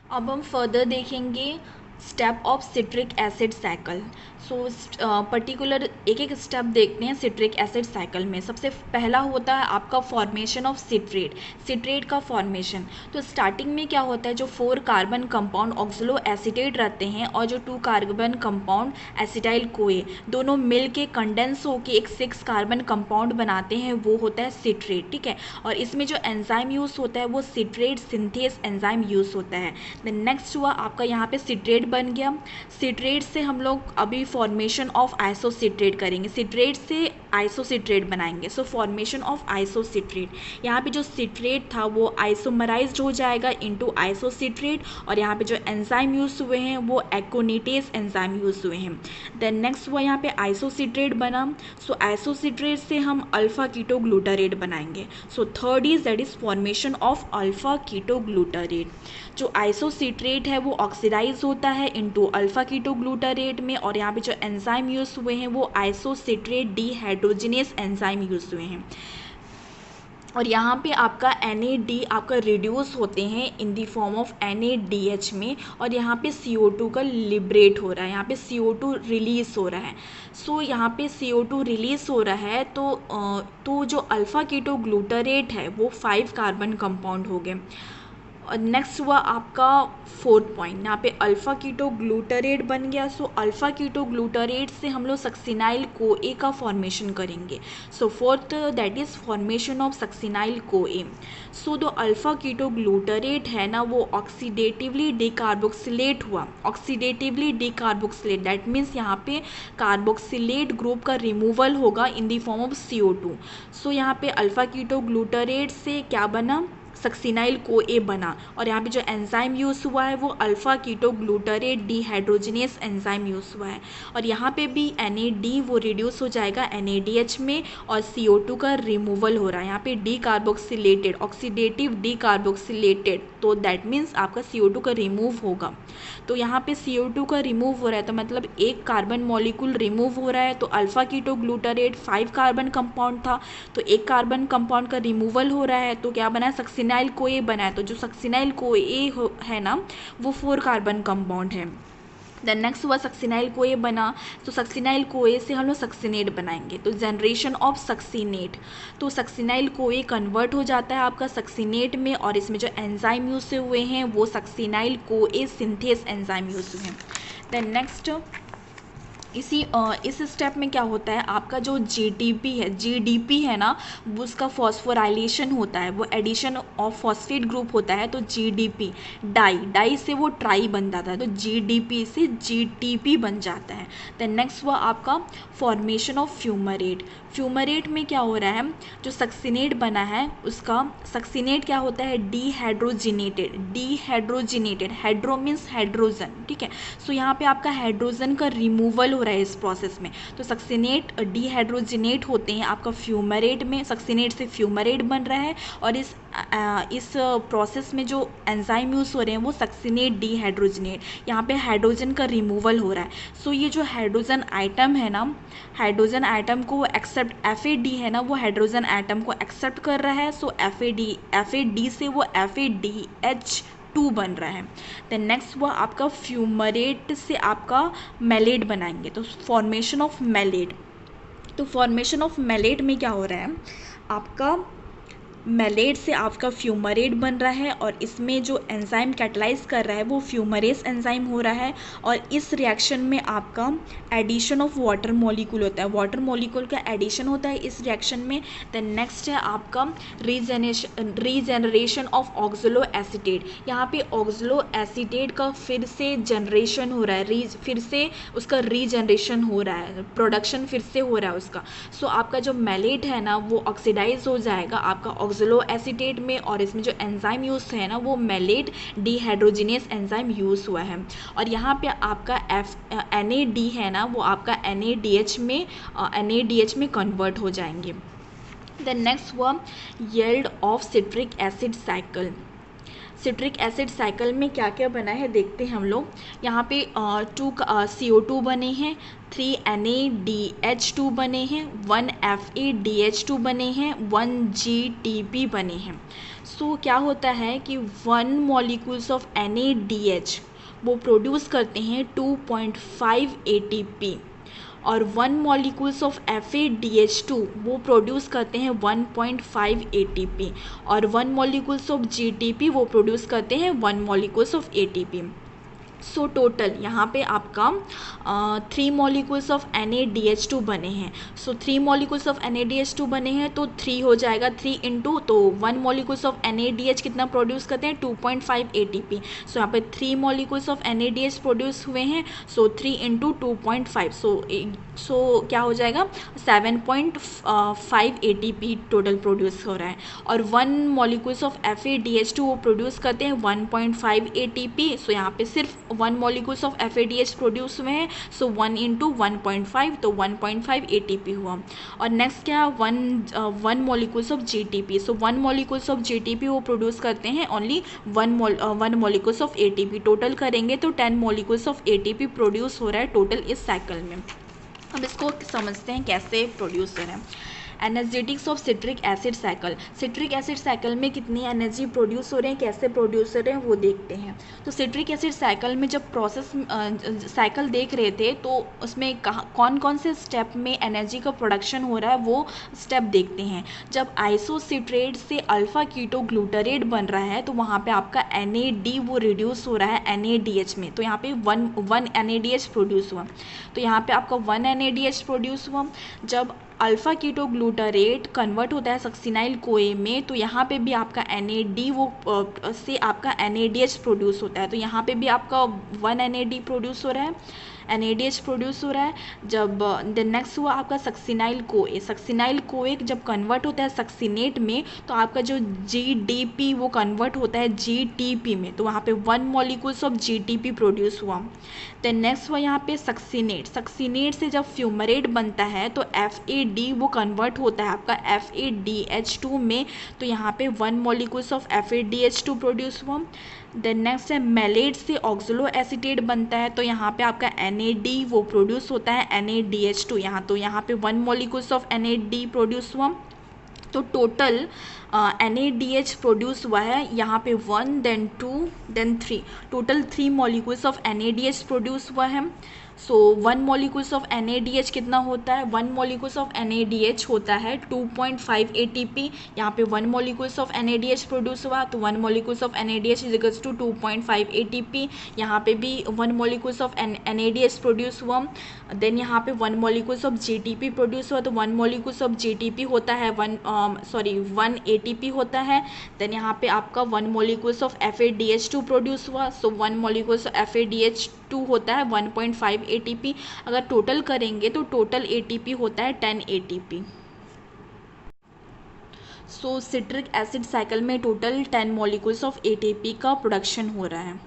अब हम फर्दर देखेंगे step of citric acid cycle. So particular एक एक स्टेप देखते हैं सिट्रिक एसिड साइकिल में। सबसे पहला होता है आपका फॉर्मेशन ऑफ सिट्रेट का फॉर्मेशन। तो स्टार्टिंग में क्या होता है, जो 4 कार्बन कंपाउंड ऑक्सलो एसीटेट रहते हैं और जो 2 कार्बन कंपाउंड एसिटाइल कोए, दोनों मिल के कंडेंस होकर एक 6 कार्बन कंपाउंड बनाते हैं, वो होता है सिट्रेट। ठीक है, और इसमें जो एंजाइम यूज़ होता है वो सिट्रेट सिंथेस एंजाइम यूज़ होता है। देन नेक्स्ट हुआ आपका यहाँ पे सिट्रेट बन गया। सिट्रेट से हम लोग अभी फॉर्मेशन ऑफ आइसोसिट्रेट करेंगे, सिट्रेट से आइसोसिट्रेट बनाएंगे। सो फॉर्मेशन ऑफ आइसोसिट्रेट, यहाँ पे जो सिट्रेट था वो आइसोमराइज्ड हो जाएगा इनटू आइसोसिट्रेट, और यहाँ पे जो एंजाइम यूज़ हुए हैं वो एक्ोनिटेस एंजाइम यूज़ हुए हैं। देन नेक्स्ट हुआ यहाँ पे आइसोसिट्रेट बना। सो आइसोसिट्रेट से हम अल्फा कीटो ग्लूटारेट बनाएंगे। So third is that is formation of alpha keto glutarate. जो आइसोसिट्रेट है वो ऑक्सीडाइज होता है इनटू अल्फा कीटो ग्लूटारेट में, और यहाँ पे जो एंजाइम यूज़ हुए हैं वो आइसोसिट्रेट डिहाइड्रोजिनेस एंजाइम यूज़ हुए हैं। और यहाँ पे आपका NAD आपका रिड्यूस होते हैं in the form of NADH में, और यहाँ पे CO2 का लिबरेट हो रहा है, यहाँ पे CO2 रिलीज हो रहा है। सो यहाँ पे CO2 रिलीज हो रहा है, तो जो अल्फ़ा कीटो ग्लूटारेट है वो 5 कार्बन कंपाउंड हो गए। और नेक्स्ट हुआ आपका 4th पॉइंट, यहाँ पे अल्फ़ा कीटो ग्लूटारेट बन गया। सो अल्फ़ा कीटो ग्लूटारेट से हम लोग सक्सिनाइल कोए का फॉर्मेशन करेंगे। So fourth that is formation of succinyl CoA. So जो अल्फ़ा कीटो ग्लूटारेट है ना वो ऑक्सीडेटिवली डिकार्बोक्सिलेट हुआ, ऑक्सीडेटिवली डिकार्बोक्सिलेट, दैट मीन्स यहाँ पे कार्बोक्सिलेट ग्रुप का रिमूवल होगा in the form of CO2। सो यहाँ पे अल्फ़ा कीटो ग्लूटारेट से क्या बना, सक्सिनाइल को ए बना, और यहाँ पे जो एंजाइम यूज़ हुआ है वो अल्फ़ा कीटो ग्लूटारेट डिहाइड्रोजिनेस एंजाइम यूज़ हुआ है। और यहाँ पे भी NAD वो रिड्यूस हो जाएगा NADH में, और CO2 का रिमूवल हो रहा है, यहाँ पे डिकार्बोक्सिलेटेड, ऑक्सीडेटिव डिकार्बोक्सिलेटेड, तो दैट मीन्स आपका CO2 का रिमूव होगा। तो यहाँ पे CO2 का रिमूव हो रहा है, तो मतलब एक कार्बन मॉलिक्यूल रिमूव हो रहा है। तो अल्फ़ा कीटो ग्लूटारेट 5 कार्बन कंपाउंड था, तो एक कार्बन कंपाउंड का रिमूवल हो रहा है, तो क्या बना है, सक्सिनाइल कोए बना है। तो जो सक्सिनाइल कोए है ना वो 4 कार्बन कंपाउंड है। देन नेक्स्ट हुआ सक्सिनाइल कोए बना। तो सक्सिनाइल कोए से हम लोग सक्सिनेट बनाएंगे, तो जनरेशन ऑफ सक्सिनेट, तो सक्सिनाइल कोए कन्वर्ट हो जाता है आपका सक्सिनेट में, और इसमें जो एंजाइम यूज़ हुए हैं वो सक्सिनाइल कोए सिंथेस एंजाइम यूज़ हुए हैं। देन नेक्स्ट इस स्टेप में क्या होता है, आपका जो GDP है ना वो उसका फॉस्फोराइलेशन होता है, वो एडिशन ऑफ फॉस्फेट ग्रुप होता है। तो GDP डाई से वो ट्राई बन जाता है, तो GDP से GTP बन जाता है। देन नेक्स्ट हुआ आपका फॉर्मेशन ऑफ फ्यूमरेट में क्या हो रहा है, जो सक्सिनेट बना है उसका सक्सिनेट क्या होता है, डिहाइड्रोजिनेटेड, हाइड्रो मीन्स हाइड्रोजन। ठीक है, सो यहाँ पे आपका हाइड्रोजन का रिमूवल हो रहा है इस प्रोसेस में। तो सक्सिनेट डिहाइड्रोजिनेट होते हैं आपका फ्यूमरेट में, सक्सिनेट से फ्यूमरेट बन रहा है, और इस प्रोसेस में जो एंजाइम यूज़ हो रहे हैं वो सक्सिनेट डिहाइड्रोजिनेट, यहाँ पे हाइड्रोजन का रिमूवल हो रहा है। सो ये जो हाइड्रोजन आइटम है ना, हाइड्रोजन आइटम को एक्सेप्ट FAD है ना, वो हाइड्रोजन आइटम को एक्सेप्ट कर रहा है। सो FAD से वो FADH2 बन रहा है। देन नेक्स्ट हुआ आपका फ्यूमरेट से आपका मेलेट बनाएंगे, तो फॉर्मेशन ऑफ मेलेट। तो फॉर्मेशन ऑफ मेलेट में क्या हो रहा है, आपका मेलेट से आपका फ्यूमरेट बन रहा है, और इसमें जो एंजाइम कैटलाइज कर रहा है वो फ्यूमरेस एंजाइम हो रहा है, और इस रिएक्शन में आपका एडिशन ऑफ वाटर मॉलिक्यूल होता है, वाटर मॉलिक्यूल का एडिशन होता है इस रिएक्शन में। देन नेक्स्ट है आपका रीजेनरेशन ऑफ ऑक्सलो एसीटेट, यहाँ पे ऑक्सलो एसीटेट का फिर से जनरेशन हो रहा है, फिर से उसका रीजनरेशन हो रहा है, प्रोडक्शन फिर से हो रहा है उसका। सो आपका जो मेलेट है ना वो ऑक्सीडाइज हो जाएगा आपका ऑक्सलो एसीटेट में, और इसमें जो एंजाइम यूज़ है ना वो मेलेट डिहाइड्रोजिनेस एंजाइम यूज़ हुआ है। और यहाँ पे आपका NAD है ना वो आपका NADH में कन्वर्ट हो जाएंगे। देन नेक्स्ट हुआ yield of citric acid cycle. Citric acid cycle में क्या क्या बना है देखते हैं हम लोग। यहाँ पे 2 CO2 बने हैं, 3 NaDH2 बने हैं, 1 FeDH2 बने हैं, 1 GTP बने हैं। सो क्या होता है कि 1 मॉलिक्यूल्स ऑफ NaDH वो प्रोड्यूस करते हैं 2.5 ATP, और 1 मॉलिक्यूल्स ऑफ FeDH2 वो प्रोड्यूस करते हैं 1.5 ATP, और 1 मॉलिक्यूल्स ऑफ GTP वो प्रोड्यूस करते हैं 1 molecules of ATP। So total यहाँ पे आपका 3 मॉलिक्यूल्स ऑफ NaDH2 बने हैं। सो 3 मॉलिक्यूल्स ऑफ NaDH2 बने हैं तो 3 हो जाएगा, 3 इंटू, तो 1 मॉलिक्यूल्स ऑफ NaDH कितना प्रोड्यूस करते हैं 2.5 ATP। सो यहाँ पे 3 मॉलिक्यूल्स ऑफ NaDH प्रोड्यूस हुए हैं, सो 3 इंटू 2.5, सो क्या हो जाएगा 7.5 ATP टोटल प्रोड्यूस हो रहा है। और 1 मॉलिक्यूल्स ऑफ FeDH2 वो प्रोड्यूस करते हैं 1.5 ATP। सो यहाँ पे सिर्फ 1 मॉलिक्यूल्स ऑफ FeDH प्रोड्यूस हुए हैं, सो 1 इंटू 1.5, तो 1.5 ATP हुआ। और नेक्स्ट क्या, 1 molecules of GTP। So 1 molecules of GTP वो प्रोड्यूस करते हैं only 1 molecules of ATP। Total करेंगे तो 10 मॉलिक्यूल्स ऑफ ATP प्रोड्यूस हो रहा है टोटल इस साइकिल में। अब इसको समझते हैं कैसे प्रोड्यूस करें। Energetics of citric acid cycle. Citric acid cycle में कितनी एनर्जी प्रोड्यूस हो रहे हैं, कैसे प्रोड्यूस हो रहे हैं वो देखते हैं। तो सिट्रिक एसिड साइकिल में जब प्रोसेस साइकिल देख रहे थे तो उसमें कौन कौन से स्टेप में एनर्जी का प्रोडक्शन हो रहा है वो स्टेप देखते हैं। जब आइसोसिट्रेट से अल्फा कीटो ग्लूटारेट बन रहा है तो वहाँ पे आपका NAD वो रिड्यूस हो रहा है NADH में, तो यहाँ पे 1 NADH प्रोड्यूस हुआ। तो यहाँ पे आपका 1 NADH प्रोड्यूस हुआ। जब अल्फ़ा कीटो ग्लूटारेट कन्वर्ट होता है सक्सिनाइल कोए में तो यहाँ पे भी आपका NAD वो से आपका NADH प्रोड्यूस होता है, तो यहाँ पे भी आपका 1 NAD प्रोड्यूस हो रहा है, NADH प्रोड्यूस हो रहा है। जब नेक्स्ट हुआ आपका सक्सिनाइल कोए। सक्सिनाइल कोए जब कन्वर्ट होता है सक्सिनेट में तो आपका जो GDP वो कन्वर्ट होता है GTP में, तो वहाँ पे 1 मॉलिक्यूल्स ऑफ GTP प्रोड्यूस हुआ। देन नेक्स्ट हुआ यहाँ पे सक्सिनेट। सक्सिनेट से जब फ्यूमरेट बनता है तो FAD वो कन्वर्ट होता है आपका FADH2 में, तो यहाँ पे 1 मॉलिक्यूल्स ऑफ FADH2 प्रोड्यूस हुआ। देन नेक्स्ट है मेलेट से ऑक्सलो एसीटेट बनता है, तो यहाँ पे आपका NAD वो प्रोड्यूस होता है NADH2, तो यहाँ पे 1 मॉलिक्यूल्स ऑफ NAD प्रोड्यूस हुआ। तो टोटल NADH प्रोड्यूस हुआ है यहाँ पे 1, then 2, then 3, total 3 molecules of NADH produce हुआ है। सो 1 मॉलिक्यूल्स ऑफ NADH कितना होता है, 1 मॉलिक्यूल्स ऑफ NADH होता है 2.5 ATP। यहाँ पे 1 मॉलिक्यूल्स ऑफ NADH प्रोड्यूस हुआ तो 1 molecules of NADH is equals to 2.5 ATP। यहाँ पे भी 1 मॉलिक्यूल्स ऑफ NADH प्रोड्यूस हुआ। देन यहाँ पे 1 मॉलिक्यूल्स ऑफ GTP प्रोड्यूस हुआ, तो 1 मॉलिक्यूल्स ऑफ GTP होता है 1 ATP होता है। देन यहाँ पे आपका 1 मॉलिक्यूल्स ऑफ FADH2 प्रोड्यूस हुआ, सो 1 मॉलिक्यूल्स ऑफ FADH2 होता है 1.5 ATP। अगर टोटल करेंगे तो टोटल ATP होता है 10 ATP। सो सिट्रिक एसिड साइकिल में टोटल 10 मॉलिक्यूल्स ऑफ ATP का प्रोडक्शन हो रहा है।